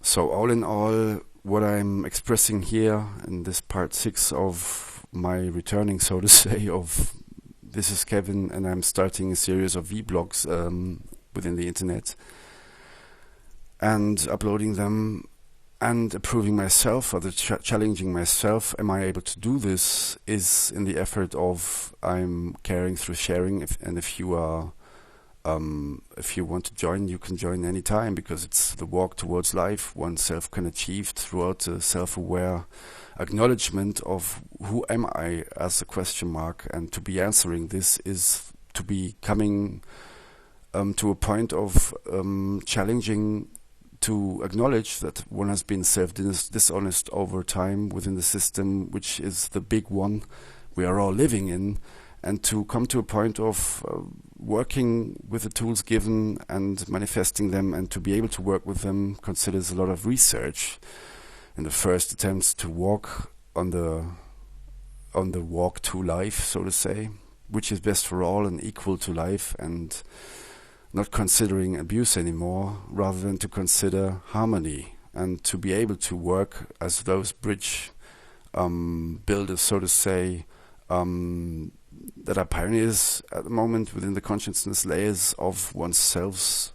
So all in all, what I'm expressing here in this part 6 of my returning, so to say, of this is Kevin, and I'm starting a series of vlogs within the internet and uploading them and approving myself or challenging myself. Am I able to do this? Is in the effort of I'm caring through sharing. If you are, if you want to join, you can join anytime, because it's the walk towards life oneself can achieve throughout a self-aware acknowledgement of who am I as a question mark, and to be answering this is to be coming to a point of challenging to acknowledge that one has been self-dishonest over time within the system, which is the big one we are all living in, and to come to a point of working with the tools given and manifesting them, and to be able to work with them considers a lot of research in the first attempts to walk on the walk to life, so to say, which is best for all and equal to life, and not considering abuse anymore, rather than to consider harmony and to be able to work as those bridge builders, so to say, that are pioneers at the moment within the consciousness layers of oneself,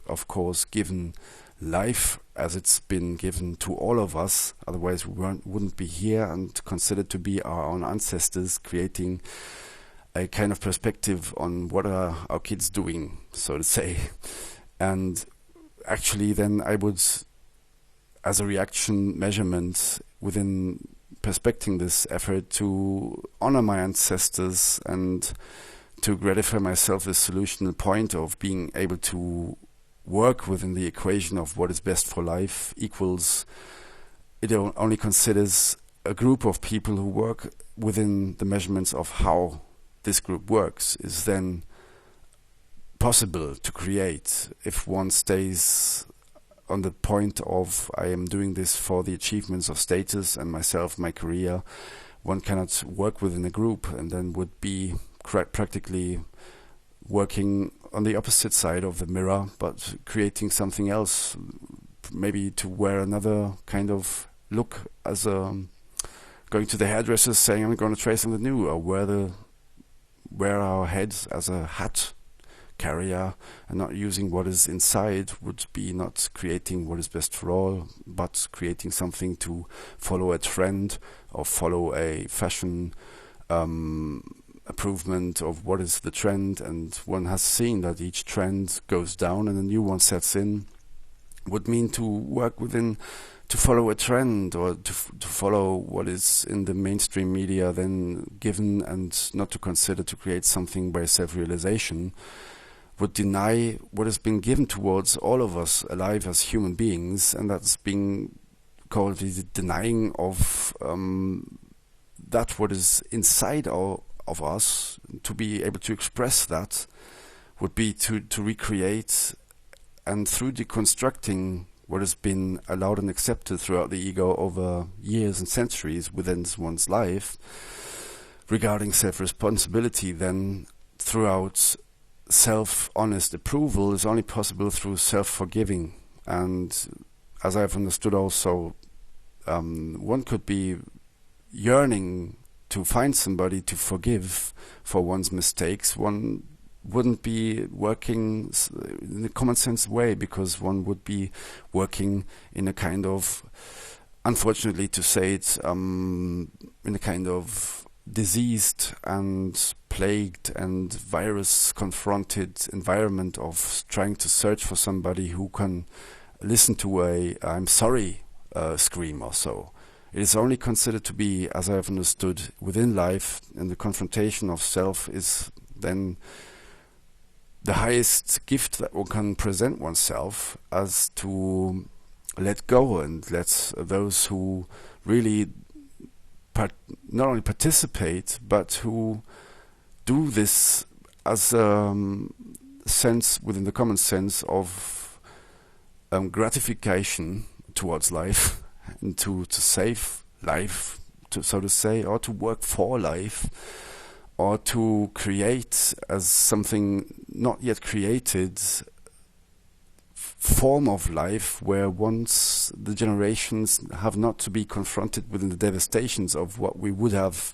of course, given life as it's been given to all of us. Otherwise we wouldn't be here and considered to be our own ancestors, creating a kind of perspective on what are our kids doing, so to say. And actually then I would, as a reaction measurement within perspecting this effort, to honor my ancestors and to gratify myself as solutional point of being able to work within the equation of what is best for life equals, it only considers a group of people who work within the measurements of how this group works, is then possible to create. If one stays on the point of I am doing this for the achievements of status and myself, my career, one cannot work within a group, and then would be practically working on the opposite side of the mirror, but creating something else, maybe to wear another kind of look, as going to the hairdresser saying I'm going to try something new, or wear our heads as a hat carrier and not using what is inside, would be not creating what is best for all, but creating something to follow a trend or follow a fashion improvement of what is the trend. And one has seen that each trend goes down and a new one sets in, would mean to work within, to follow a trend, or to follow what is in the mainstream media then given, and not to consider to create something by self-realization, would deny what has been given towards all of us alive as human beings, and that's being called the denying of that what is inside of us. To be able to express that would be to recreate, and through deconstructing what has been allowed and accepted throughout the ego over years and centuries within one's life regarding self-responsibility, then throughout self-honest approval is only possible through self-forgiving. And as I've understood also, one could be yearning to find somebody to forgive for one's mistakes. One wouldn't be working in a common sense way, because one would be working in a kind of, unfortunately to say it, in a kind of diseased and plagued and virus confronted environment of trying to search for somebody who can listen to a I'm sorry scream or so. It is only considered to be, as I have understood, within life, and the confrontation of self is then the highest gift that one can present oneself, as to let go and let those who really not only participate, but who do this as a sense, within the common sense of gratification towards life, and to save life, so to say, or to work for life, or to create as something not yet created form of life where once the generations have not to be confronted with the devastations of what we would have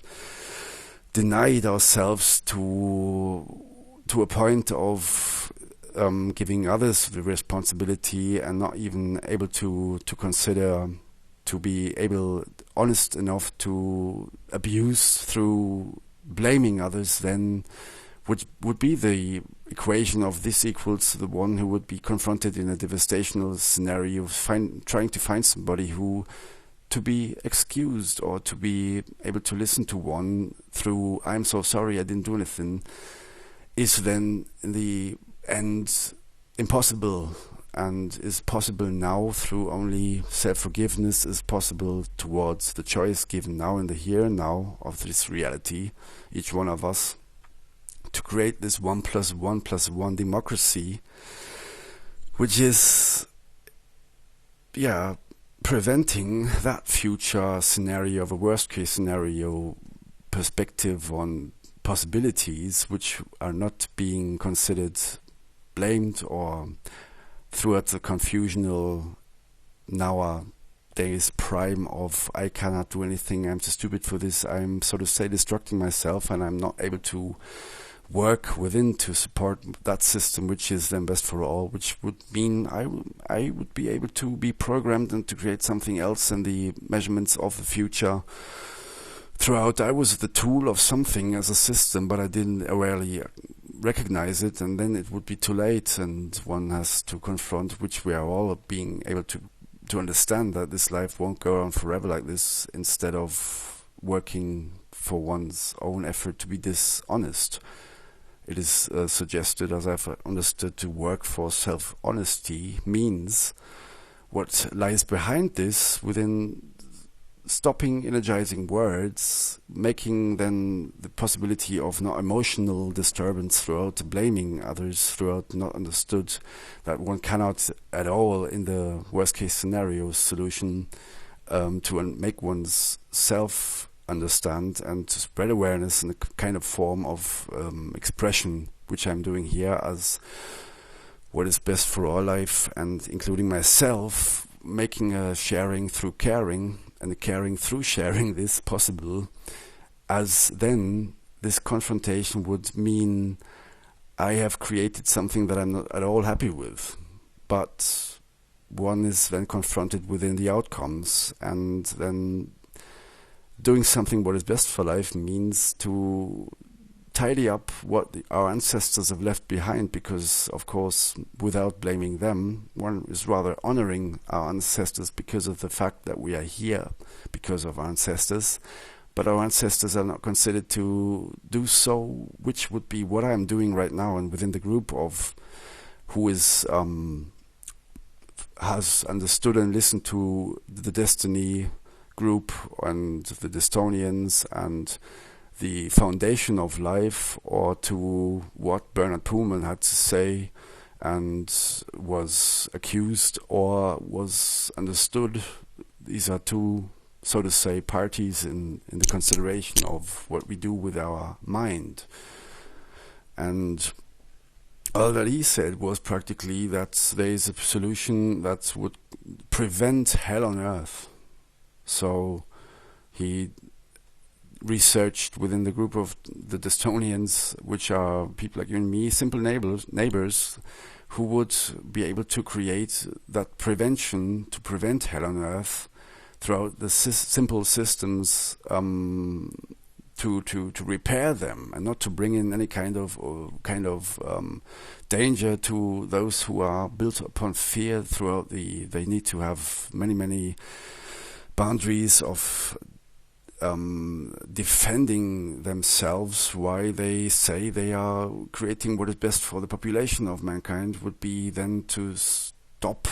denied ourselves to a point of giving others the responsibility and not even able to consider, to be able, honest enough to abuse through blaming others, then would be the equation of this equals the one who would be confronted in a devastational scenario, trying to find somebody who to be excused or to be able to listen to one through "I'm so sorry, I didn't do anything," is then in the end impossible, and is possible now through only self-forgiveness is possible towards the choice given now in the here and now of this reality, each one of us, to create this 1+1+1 democracy, which is preventing that future scenario of a worst case scenario perspective on possibilities which are not being considered, blamed, or throughout the confusional nowadays prime of "I cannot do anything, I'm too stupid for this, I'm, so to say, destructing myself, and I'm not able to work within to support that system which is then best for all," which would mean I would be able to be programmed and to create something else in the measurements of the future. Throughout, I was the tool of something as a system, but I didn't rarely recognize it, and then it would be too late, and one has to confront, which we are all being able to understand, that this life won't go on forever like this, instead of working for one's own effort to be dishonest. It is suggested, as I've understood, to work for self-honesty means what lies behind this within stopping energizing words, making then the possibility of not emotional disturbance throughout, blaming others throughout, not understood, that one cannot at all in the worst case scenario solution to make one's self understand and to spread awareness in a kind of form of expression, which I'm doing here as what is best for our life, and including myself, making a sharing through caring and a caring through sharing this possible, as then this confrontation would mean I have created something that I'm not at all happy with, but one is then confronted within the outcomes, and then doing something what is best for life means to tidy up what our ancestors have left behind, because, of course, without blaming them, one is rather honoring our ancestors because of the fact that we are here because of our ancestors, but our ancestors are not considered to do so, which would be what I'm doing right now, and within the group of who is has understood and listened to the Destiny group and the Dystonians and the foundation of life, or to what Bernard Pullman had to say and was accused or was understood. These are two, so to say, parties in the consideration of what we do with our mind. And all that he said was practically that there is a solution that would prevent hell on earth. So he researched within the group of the Dystonians, which are people like you and me, simple neighbors, who would be able to create that prevention to prevent hell on earth throughout the simple systems, to repair them and not to bring in any kind of danger to those who are built upon fear throughout they need to have many boundaries of defending themselves. Why they say they are creating what is best for the population of mankind would be then to stop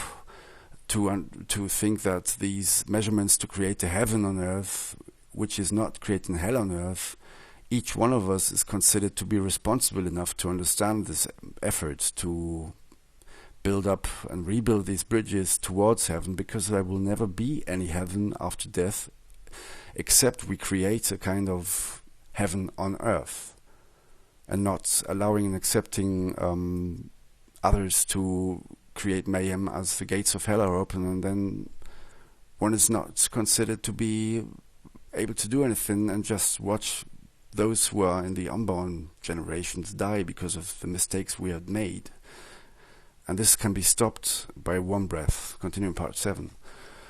to think that these measurements to create a heaven on earth, which is not creating hell on earth, each one of us is considered to be responsible enough to understand this effort to build up and rebuild these bridges towards heaven, because there will never be any heaven after death, except we create a kind of heaven on earth, and not allowing and accepting others to create mayhem as the gates of hell are open, and then one is not considered to be able to do anything and just watch those who are in the unborn generations die because of the mistakes we had made. And this can be stopped by one breath. Continuing part 7.